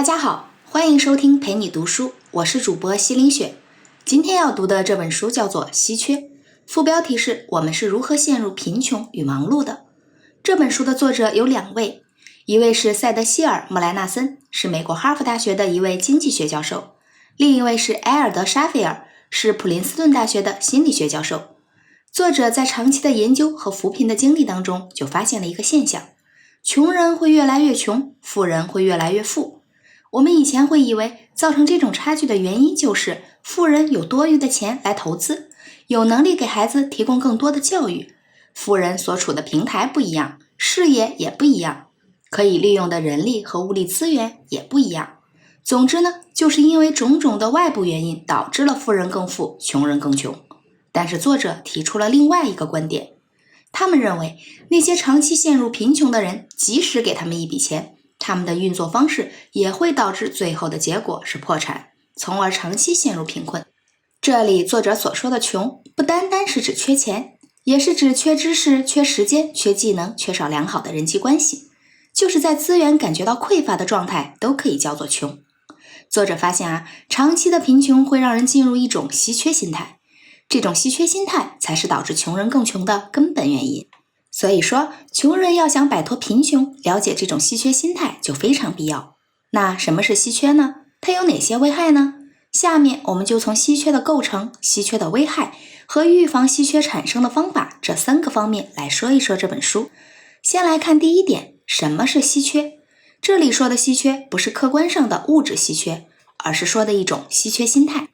大家好，欢迎收听陪你读书，我是主播西林雪。今天要读的这本书叫做《稀缺》，副标题是我们是如何陷入贫穷与忙碌的。这本书的作者有两位，一位是塞德希尔·莫莱纳森，是美国哈佛大学的一位经济学教授，另一位是埃尔德·沙菲尔，是普林斯顿大学的心理学教授。作者在长期的研究和扶贫的经历当中，就发现了一个现象，穷人会越来越穷，富人会越来越富。我们以前会以为造成这种差距的原因就是富人有多余的钱来投资，有能力给孩子提供更多的教育，富人所处的平台不一样，视野也不一样，可以利用的人力和物力资源也不一样。总之呢，就是因为种种的外部原因导致了富人更富，穷人更穷。但是作者提出了另外一个观点，他们认为那些长期陷入贫穷的人，即使给他们一笔钱，他们的运作方式也会导致最后的结果是破产，从而长期陷入贫困。这里作者所说的穷，不单单是指缺钱，也是指缺知识、缺时间、缺技能、缺少良好的人际关系，就是在资源感觉到匮乏的状态都可以叫做穷。作者发现长期的贫穷会让人进入一种稀缺心态，这种稀缺心态才是导致穷人更穷的根本原因。所以说，穷人要想摆脱贫穷，了解这种稀缺心态就非常必要。那什么是稀缺呢？它有哪些危害呢？下面我们就从稀缺的构成、稀缺的危害和预防稀缺产生的方法这3个方面来说一说这本书。先来看第一点，什么是稀缺？这里说的稀缺不是客观上的物质稀缺，而是说的一种稀缺心态。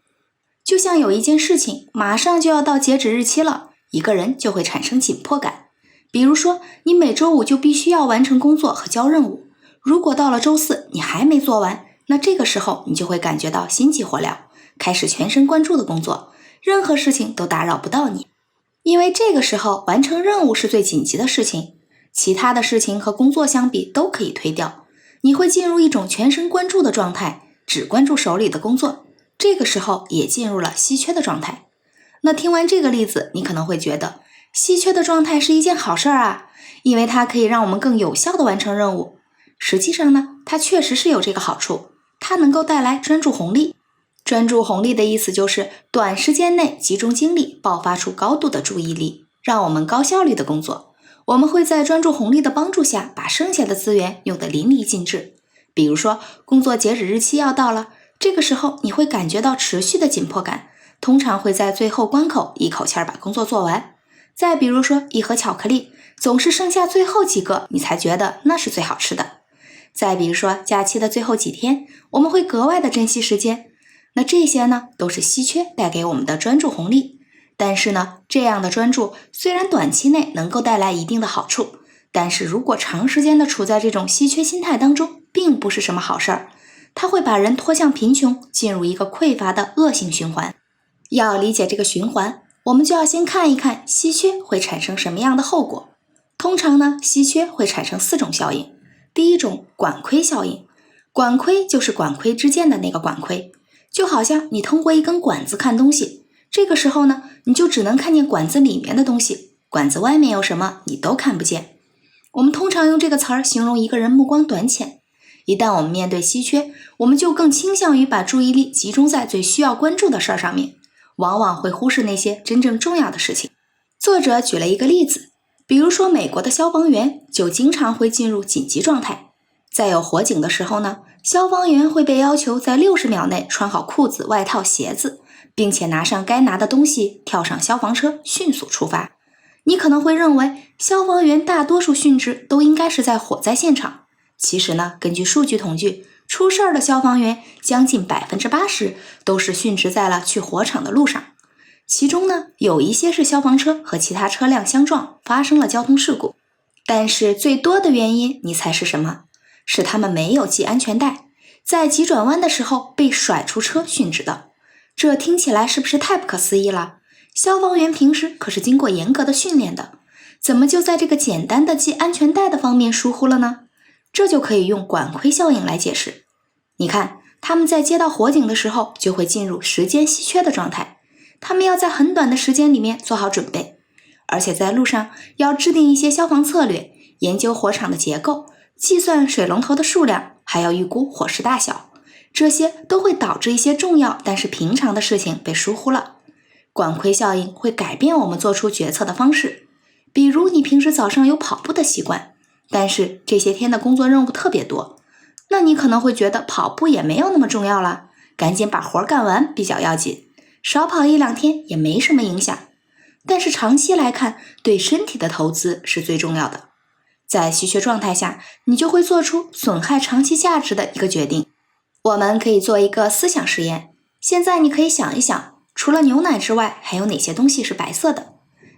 就像有一件事情马上就要到截止日期了，一个人就会产生紧迫感。比如说，你每周5就必须要完成工作和交任务，如果到了周4你还没做完，那这个时候你就会感觉到心急火燎，开始全神贯注的工作，任何事情都打扰不到你。因为这个时候完成任务是最紧急的事情，其他的事情和工作相比都可以推掉，你会进入一种全神贯注的状态，只关注手里的工作，这个时候也进入了稀缺的状态。那听完这个例子，你可能会觉得稀缺的状态是一件好事啊，因为它可以让我们更有效地完成任务。实际上呢，它确实是有这个好处，它能够带来专注红利。专注红利的意思就是短时间内集中精力，爆发出高度的注意力，让我们高效率的工作。我们会在专注红利的帮助下，把剩下的资源用得淋漓尽致。比如说，工作截止日期要到了，这个时候你会感觉到持续的紧迫感，通常会在最后关口一口气把工作做完。再比如说，一盒巧克力总是剩下最后几个，你才觉得那是最好吃的。再比如说，假期的最后几天，我们会格外的珍惜时间。那这些呢，都是稀缺带给我们的专注红利。但是呢，这样的专注虽然短期内能够带来一定的好处，但是如果长时间的处在这种稀缺心态当中，并不是什么好事儿。它会把人拖向贫穷，进入一个匮乏的恶性循环。要理解这个循环，我们就要先看一看稀缺会产生什么样的后果。通常呢，稀缺会产生4种效应。第一种，管窥效应。管窥就是管窥之间的那个管窥，就好像你通过一根管子看东西，这个时候呢，你就只能看见管子里面的东西，管子外面有什么你都看不见。我们通常用这个词儿形容一个人目光短浅。一旦我们面对稀缺，我们就更倾向于把注意力集中在最需要关注的事儿上面，往往会忽视那些真正重要的事情。作者举了一个例子，比如说美国的消防员就经常会进入紧急状态。在有火警的时候呢，消防员会被要求在60秒内穿好裤子、外套、鞋子，并且拿上该拿的东西，跳上消防车，迅速出发。你可能会认为消防员大多数殉职都应该是在火灾现场，其实呢，根据数据统计，出事儿的消防员将近80%都是殉职在了去火场的路上。其中呢，有一些是消防车和其他车辆相撞，发生了交通事故。但是最多的原因，你猜是什么？是他们没有系安全带，在急转弯的时候被甩出车殉职的。这听起来是不是太不可思议了？消防员平时可是经过严格的训练的，怎么就在这个简单的系安全带的方面疏忽了呢？这就可以用管窥效应来解释。你看，他们在接到火警的时候就会进入时间稀缺的状态，他们要在很短的时间里面做好准备，而且在路上要制定一些消防策略，研究火场的结构，计算水龙头的数量，还要预估伙食大小，这些都会导致一些重要但是平常的事情被疏忽了。管窥效应会改变我们做出决策的方式，比如你平时早上有跑步的习惯，但是这些天的工作任务特别多，那你可能会觉得跑步也没有那么重要了，赶紧把活干完比较要紧，少跑1-2天也没什么影响。但是长期来看，对身体的投资是最重要的。在稀缺状态下，你就会做出损害长期价值的一个决定。我们可以做一个思想实验，现在你可以想一想，除了牛奶之外，还有哪些东西是白色的？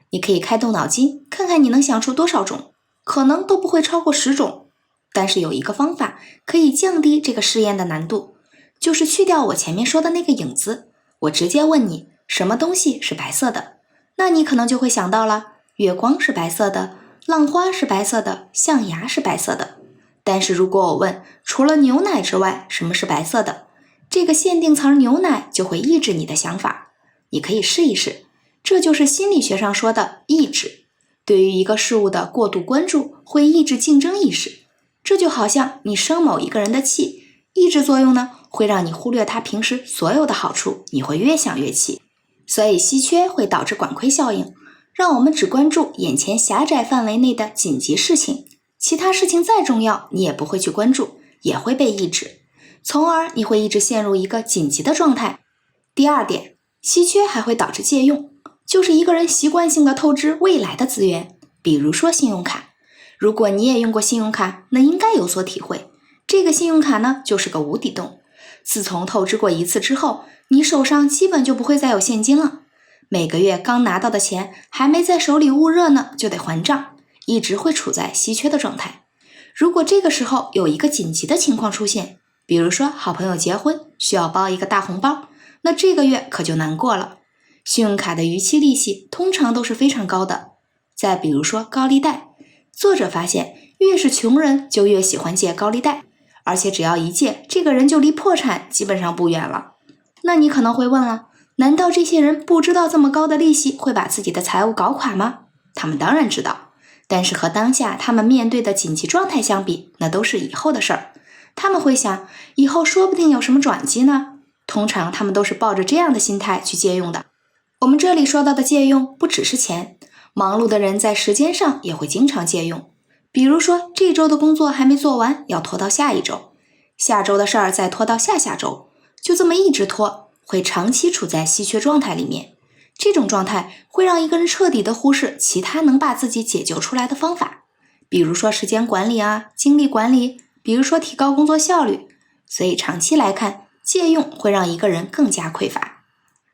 你可以开动脑筋，看看你能想出多少种，可能都不会超过10种。但是有一个方法可以降低这个试验的难度，就是去掉我前面说的那个影子，我直接问你什么东西是白色的，那你可能就会想到了，月光是白色的，浪花是白色的，象牙是白色的。但是如果我问除了牛奶之外什么是白色的，这个限定层牛奶就会抑制你的想法。你可以试一试，这就是心理学上说的抑制。对于一个事物的过度关注会抑制竞争意识，这就好像你生某一个人的气，抑制作用呢会让你忽略他平时所有的好处，你会越想越气。所以稀缺会导致管窥效应，让我们只关注眼前狭窄范围内的紧急事情，其他事情再重要你也不会去关注，也会被抑制，从而你会一直陷入一个紧急的状态。第二点，稀缺还会导致借用，就是一个人习惯性的透支未来的资源，比如说信用卡。如果你也用过信用卡，那应该有所体会，这个信用卡呢就是个无底洞，自从透支过一次之后，你手上基本就不会再有现金了，每个月刚拿到的钱还没在手里捂热呢，就得还账，一直会处在稀缺的状态。如果这个时候有一个紧急的情况出现，比如说好朋友结婚需要包一个大红包，那这个月可就难过了。信用卡的逾期利息通常都是非常高的。再比如说高利贷，作者发现越是穷人就越喜欢借高利贷，而且只要一借，这个人就离破产基本上不远了。那你可能会问了，难道这些人不知道这么高的利息会把自己的财务搞垮吗？他们当然知道，但是和当下他们面对的紧急状态相比，那都是以后的事儿。他们会想，以后说不定有什么转机呢？通常他们都是抱着这样的心态去借用的。我们这里说到的借用不只是钱，忙碌的人在时间上也会经常借用。比如说这周的工作还没做完，要拖到下一周，下周的事儿再拖到下下周，就这么一直拖，会长期处在稀缺状态里面。这种状态会让一个人彻底的忽视其他能把自己解救出来的方法，比如说时间管理啊，精力管理，比如说提高工作效率。所以长期来看，借用会让一个人更加匮乏。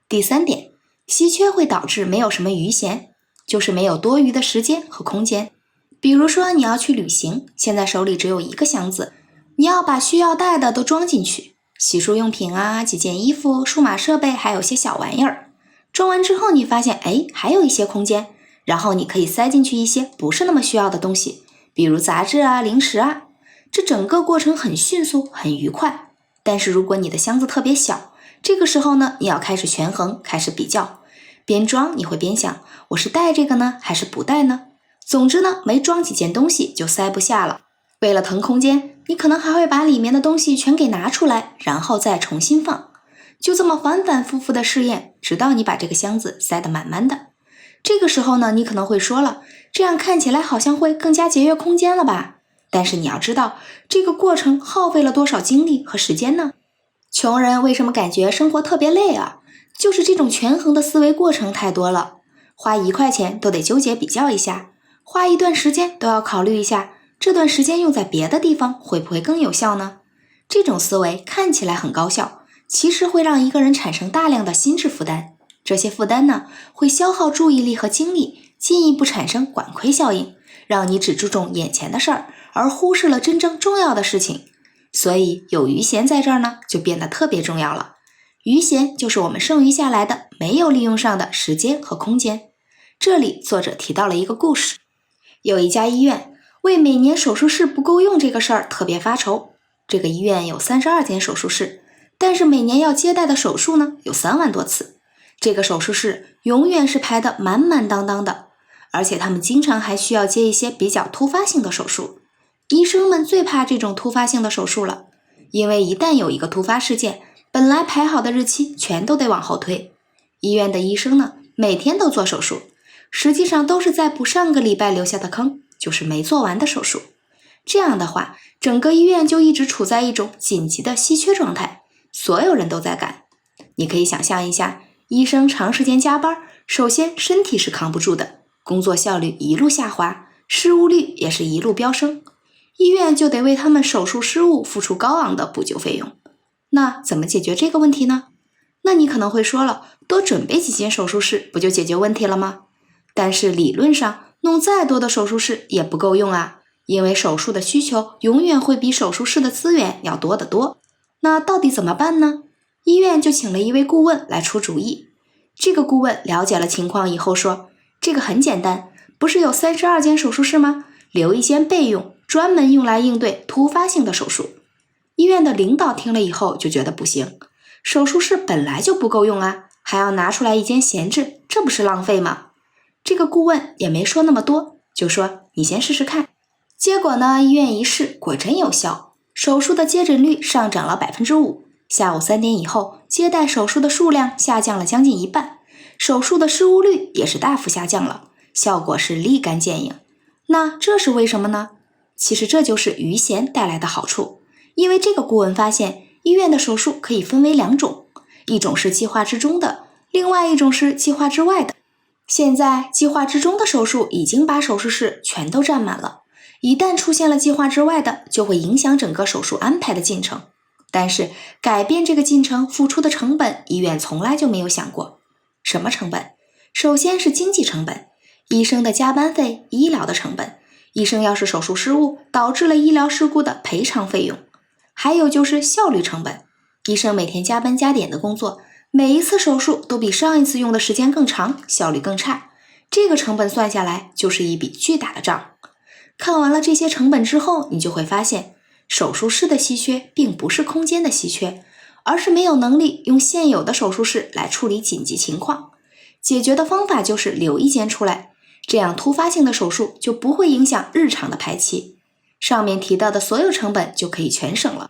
第三点，稀缺会导致没有什么余闲，就是没有多余的时间和空间。比如说你要去旅行，现在手里只有一个箱子，你要把需要带的都装进去，洗漱用品啊，几件衣服，数码设备，还有些小玩意儿。装完之后你发现，还有一些空间，然后你可以塞进去一些不是那么需要的东西，比如杂志啊，零食啊。这整个过程很迅速，很愉快。但是如果你的箱子特别小，这个时候呢，你要开始权衡，开始比较。边装你会边想，我是带这个呢，还是不带呢？总之呢，没装几件东西就塞不下了。为了腾空间，你可能还会把里面的东西全给拿出来，然后再重新放。就这么反反复复的试验，直到你把这个箱子塞得满满的。这个时候呢，你可能会说了，这样看起来好像会更加节约空间了吧？但是你要知道，这个过程耗费了多少精力和时间呢？穷人为什么感觉生活特别累啊？就是这种权衡的思维过程太多了，花1块钱都得纠结比较一下，花一段时间都要考虑一下，这段时间用在别的地方会不会更有效呢？这种思维看起来很高效，其实会让一个人产生大量的心智负担。这些负担呢，会消耗注意力和精力，进一步产生管窥效应，让你只注重眼前的事儿，而忽视了真正重要的事情。所以有余闲在这儿呢，就变得特别重要了。余闲就是我们剩余下来的没有利用上的时间和空间。这里作者提到了一个故事，有一家医院为每年手术室不够用这个事儿特别发愁。这个医院有32间手术室，但是每年要接待的手术呢有3万多次。这个手术室永远是排得满满当当的，而且他们经常还需要接一些比较突发性的手术。医生们最怕这种突发性的手术了，因为一旦有一个突发事件，本来排好的日期全都得往后推。医院的医生呢，每天都做手术，实际上都是在补上个礼拜留下的坑，就是没做完的手术。这样的话，整个医院就一直处在一种紧急的稀缺状态，所有人都在赶。你可以想象一下，医生长时间加班，首先身体是扛不住的，工作效率一路下滑，失误率也是一路飙升，医院就得为他们手术失误付出高昂的补救费用。那怎么解决这个问题呢？那你可能会说了，多准备几间手术室不就解决问题了吗？但是理论上，弄再多的手术室也不够用啊，因为手术的需求永远会比手术室的资源要多得多。那到底怎么办呢？医院就请了一位顾问来出主意。这个顾问了解了情况以后说，这个很简单，不是有32间手术室吗？留一间备用，专门用来应对突发性的手术。医院的领导听了以后就觉得不行，手术室本来就不够用啊，还要拿出来一间闲置，这不是浪费吗？这个顾问也没说那么多，就说你先试试看。结果呢，医院一试，果真有效，手术的接诊率上涨了 5%， 下午3点以后，接待手术的数量下降了将近一半，手术的失误率也是大幅下降了，效果是立竿见影。那这是为什么呢？其实这就是余弦带来的好处，因为这个顾问发现，医院的手术可以分为2种，一种是计划之中的，另外一种是计划之外的。现在计划之中的手术已经把手术室全都占满了，一旦出现了计划之外的，就会影响整个手术安排的进程。但是改变这个进程付出的成本，医院从来就没有想过。什么成本？首先是经济成本，医生的加班费、医疗的成本，医生要是手术失误导致了医疗事故的赔偿费用。还有就是效率成本，医生每天加班加点的工作，每一次手术都比上一次用的时间更长，效率更差，这个成本算下来就是一笔巨大的账。看完了这些成本之后，你就会发现，手术室的稀缺并不是空间的稀缺，而是没有能力用现有的手术室来处理紧急情况。解决的方法就是留一间出来，这样突发性的手术就不会影响日常的排期，上面提到的所有成本就可以全省了。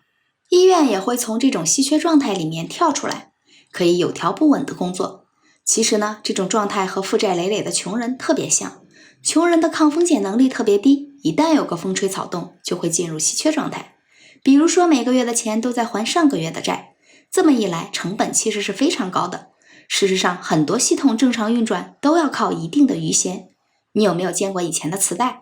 医院也会从这种稀缺状态里面跳出来，可以有条不紊的工作。其实呢，这种状态和负债累累的穷人特别像，穷人的抗风险能力特别低，一旦有个风吹草动，就会进入稀缺状态。比如说每个月的钱都在还上个月的债，这么一来成本其实是非常高的。事实上，很多系统正常运转都要靠一定的余弦。你有没有见过以前的磁带？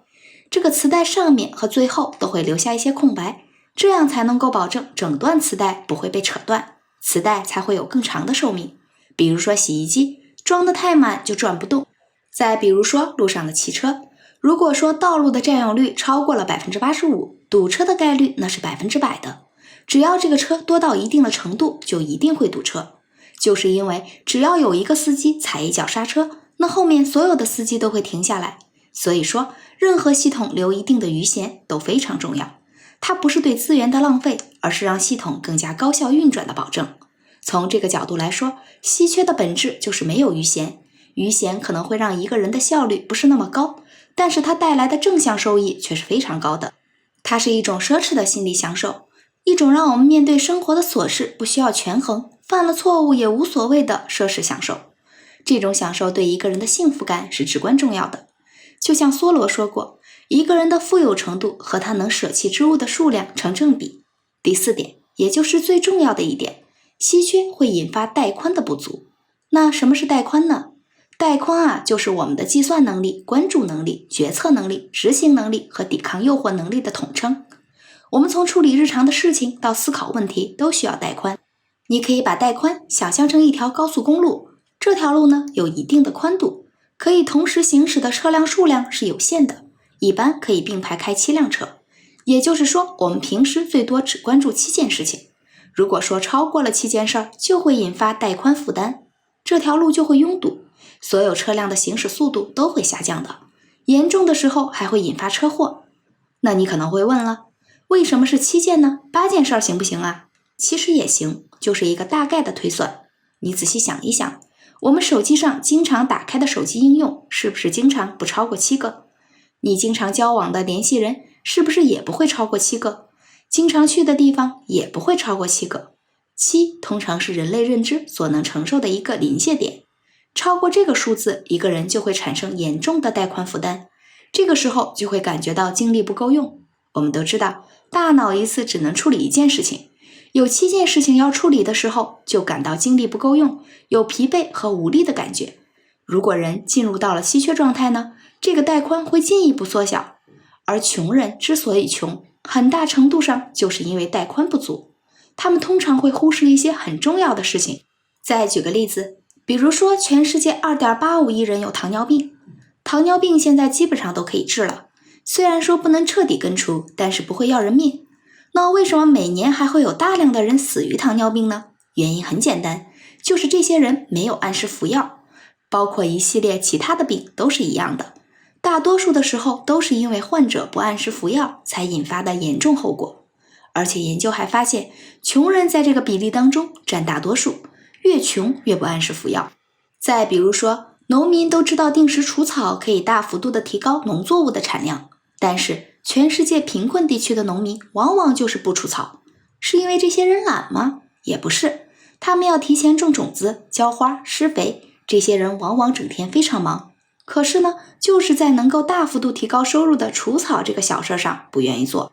这个磁带上面和最后都会留下一些空白，这样才能够保证整段磁带不会被扯断，磁带才会有更长的寿命。比如说洗衣机装得太满就转不动，再比如说路上的汽车，如果说道路的占有率超过了 85%， 堵车的概率那是100%的。只要这个车多到一定的程度，就一定会堵车。就是因为只要有一个司机踩一脚刹车，那后面所有的司机都会停下来。所以说，任何系统留一定的余弦都非常重要。它不是对资源的浪费，而是让系统更加高效运转的保证。从这个角度来说，稀缺的本质就是没有余弦。余弦可能会让一个人的效率不是那么高，但是它带来的正向收益却是非常高的。它是一种奢侈的心理享受，一种让我们面对生活的琐事不需要权衡，犯了错误也无所谓的奢侈享受。这种享受对一个人的幸福感是至关重要的。就像梭罗说过，一个人的富有程度和他能舍弃之物的数量成正比。第4点，也就是最重要的一点，稀缺会引发带宽的不足。那什么是带宽呢？带宽就是我们的计算能力、关注能力、决策能力、执行能力和抵抗诱惑能力的统称。我们从处理日常的事情到思考问题都需要带宽。你可以把带宽想象成一条高速公路，这条路呢有一定的宽度，可以同时行驶的车辆数量是有限的，一般可以并排开7辆车。也就是说，我们平时最多只关注7件事情。如果说超过了7件事儿，就会引发带宽负担，这条路就会拥堵，所有车辆的行驶速度都会下降的，严重的时候还会引发车祸。那你可能会问了，为什么是7件呢？8件事儿行不行啊？其实也行，就是一个大概的推算。你仔细想一想，我们手机上经常打开的手机应用，是不是经常不超过7个？你经常交往的联系人，是不是也不会超过7个？经常去的地方也不会超过7个。7通常是人类认知所能承受的一个临界点，超过这个数字，一个人就会产生严重的带宽负担，这个时候就会感觉到精力不够用。我们都知道，大脑一次只能处理1件事情，有7件事情要处理的时候，就感到精力不够用，有疲惫和无力的感觉。如果人进入到了稀缺状态呢，这个带宽会进一步缩小。而穷人之所以穷，很大程度上就是因为带宽不足，他们通常会忽视一些很重要的事情。再举个例子，比如说全世界 2.85 亿人有糖尿病，糖尿病现在基本上都可以治了，虽然说不能彻底根除，但是不会要人命。那为什么每年还会有大量的人死于糖尿病呢？原因很简单，就是这些人没有按时服药，包括一系列其他的病都是一样的。大多数的时候都是因为患者不按时服药才引发的严重后果。而且研究还发现，穷人在这个比例当中占大多数，越穷越不按时服药。再比如说，农民都知道定时除草可以大幅度的提高农作物的产量，但是全世界贫困地区的农民往往就是不除草，是因为这些人懒吗？也不是，他们要提前种种子、浇花、施肥，这些人往往整天非常忙。可是呢，就是在能够大幅度提高收入的除草这个小事上不愿意做。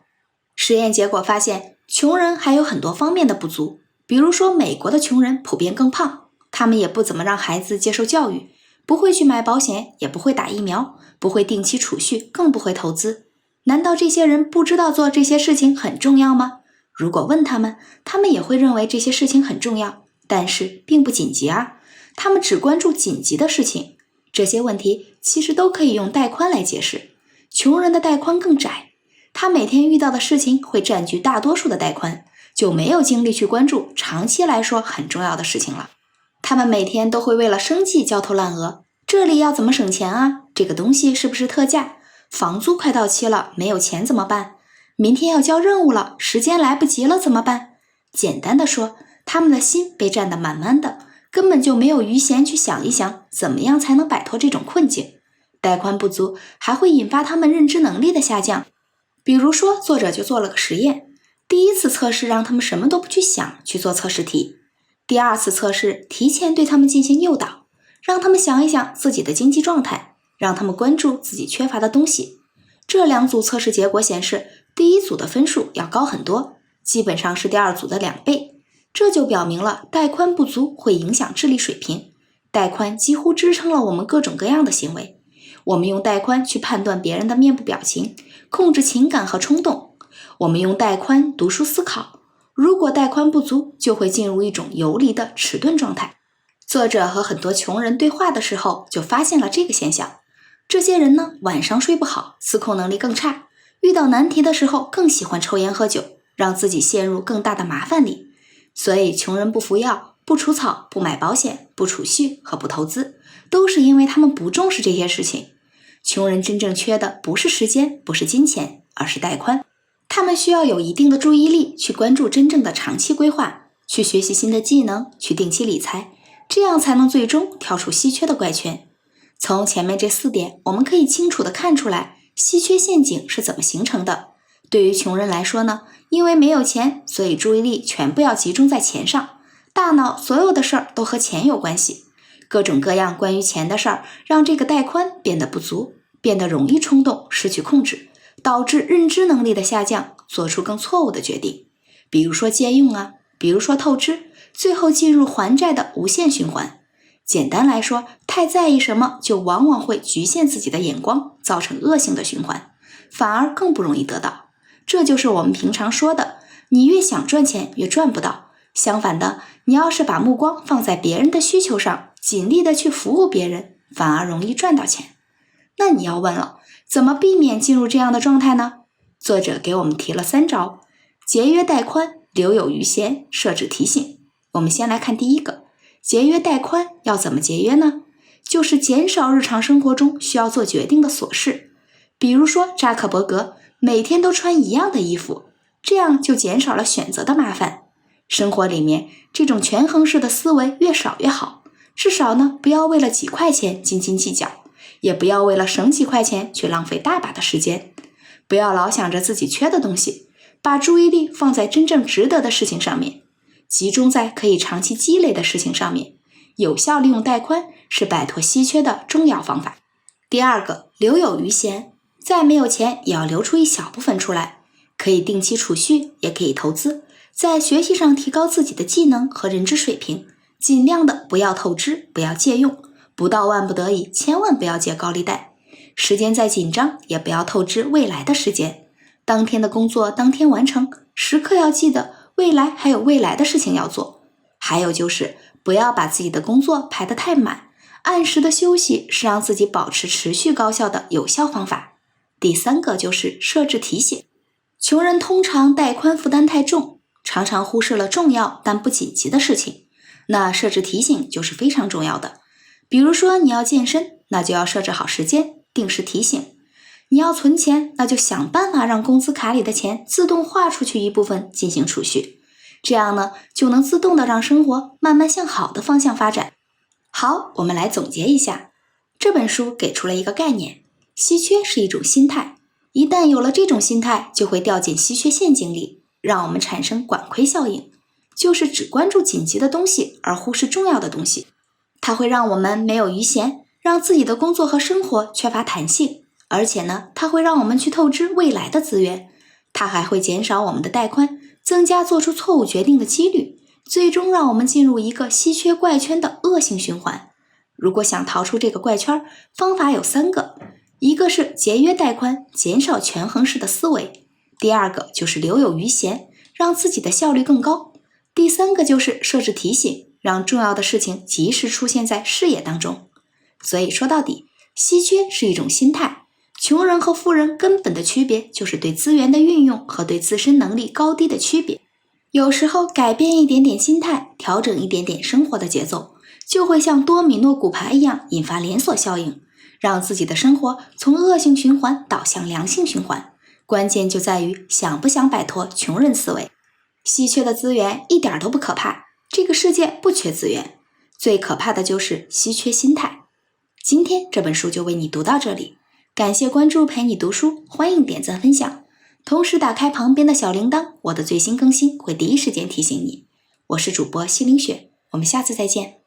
实验结果发现，穷人还有很多方面的不足，比如说美国的穷人普遍更胖，他们也不怎么让孩子接受教育，不会去买保险，也不会打疫苗，不会定期储蓄，更不会投资。难道这些人不知道做这些事情很重要吗？如果问他们，他们也会认为这些事情很重要，但是并不紧急啊，他们只关注紧急的事情。这些问题其实都可以用带宽来解释。穷人的带宽更窄，他每天遇到的事情会占据大多数的带宽，就没有精力去关注长期来说很重要的事情了。他们每天都会为了生计焦头烂额，这里要怎么省钱啊？这个东西是不是特价？房租快到期了，没有钱怎么办？明天要交任务了，时间来不及了怎么办？简单的说，他们的心被占得满满的，根本就没有余闲去想一想怎么样才能摆脱这种困境。带宽不足还会引发他们认知能力的下降。比如说，作者就做了个实验，第一次测试让他们什么都不去想，去做测试题。第二次测试提前对他们进行诱导，让他们想一想自己的经济状态，让他们关注自己缺乏的东西。这2组测试结果显示，第一组的分数要高很多，基本上是第2组的2倍。这就表明了带宽不足会影响智力水平。带宽几乎支撑了我们各种各样的行为。我们用带宽去判断别人的面部表情，控制情感和冲动。我们用带宽读书思考。如果带宽不足，就会进入一种游离的迟钝状态。作者和很多穷人对话的时候，就发现了这个现象。这些人呢，晚上睡不好，思控能力更差，遇到难题的时候更喜欢抽烟喝酒，让自己陷入更大的麻烦里。所以穷人不服药、不除草、不买保险、不储蓄和不投资，都是因为他们不重视这些事情。穷人真正缺的不是时间，不是金钱，而是带宽。他们需要有一定的注意力去关注真正的长期规划，去学习新的技能，去定期理财，这样才能最终跳出稀缺的怪圈。从前面这4点，我们可以清楚地看出来稀缺陷阱是怎么形成的。对于穷人来说呢，因为没有钱，所以注意力全部要集中在钱上，大脑所有的事儿都和钱有关系。各种各样关于钱的事儿，让这个带宽变得不足，变得容易冲动，失去控制，导致认知能力的下降，做出更错误的决定。比如说借用啊，比如说透支，最后进入还债的无限循环。简单来说，太在意什么，就往往会局限自己的眼光，造成恶性的循环，反而更不容易得到。这就是我们平常说的，你越想赚钱越赚不到。相反的，你要是把目光放在别人的需求上，尽力的去服务别人，反而容易赚到钱。那你要问了，怎么避免进入这样的状态呢？作者给我们提了3招：节约带宽、留有余闲、设置提醒。我们先来看第一个，节约带宽要怎么节约呢？就是减少日常生活中需要做决定的琐事。比如说扎克伯格每天都穿一样的衣服，这样就减少了选择的麻烦。生活里面这种权衡式的思维越少越好，至少呢，不要为了几块钱斤斤计较，也不要为了省几块钱去浪费大把的时间。不要老想着自己缺的东西，把注意力放在真正值得的事情上面，集中在可以长期积累的事情上面。有效利用带宽是摆脱稀缺的重要方法。第二个，留有余闲，再没有钱也要留出一小部分出来，可以定期储蓄，也可以投资，在学习上提高自己的技能和认知水平，尽量的不要透支，不要借用，不到万不得已千万不要借高利贷。时间再紧张也不要透支未来的时间，当天的工作当天完成，时刻要记得未来还有未来的事情要做。还有就是不要把自己的工作排得太满，按时的休息是让自己保持持续高效的有效方法。第三个就是设置提醒。穷人通常带宽负担太重，常常忽视了重要但不紧急的事情，那设置提醒就是非常重要的。比如说你要健身，那就要设置好时间，定时提醒。你要存钱，那就想办法让工资卡里的钱自动划出去一部分进行储蓄，这样呢，就能自动的让生活慢慢向好的方向发展。好，我们来总结一下，这本书给出了一个概念，稀缺是一种心态，一旦有了这种心态，就会掉进稀缺陷阱里，让我们产生管窥效应，就是只关注紧急的东西而忽视重要的东西。它会让我们没有余闲，让自己的工作和生活缺乏弹性，而且呢，它会让我们去透支未来的资源，它还会减少我们的带宽，增加做出错误决定的几率，最终让我们进入一个稀缺怪圈的恶性循环。如果想逃出这个怪圈，方法有3个，一个是节约带宽，减少权衡式的思维，第二个就是留有余闲，让自己的效率更高，第三个就是设置提醒，让重要的事情及时出现在视野当中。所以说到底，稀缺是一种心态，穷人和富人根本的区别就是对资源的运用和对自身能力高低的区别。有时候改变一点点心态，调整一点点生活的节奏，就会像多米诺骨牌一样引发连锁效应，让自己的生活从恶性循环导向良性循环。关键就在于想不想摆脱穷人思维。稀缺的资源一点都不可怕，这个世界不缺资源，最可怕的就是稀缺心态。今天这本书就为你读到这里，感谢关注陪你读书，欢迎点赞分享，同时打开旁边的小铃铛，我的最新更新会第一时间提醒你。我是主播西林雪，我们下次再见。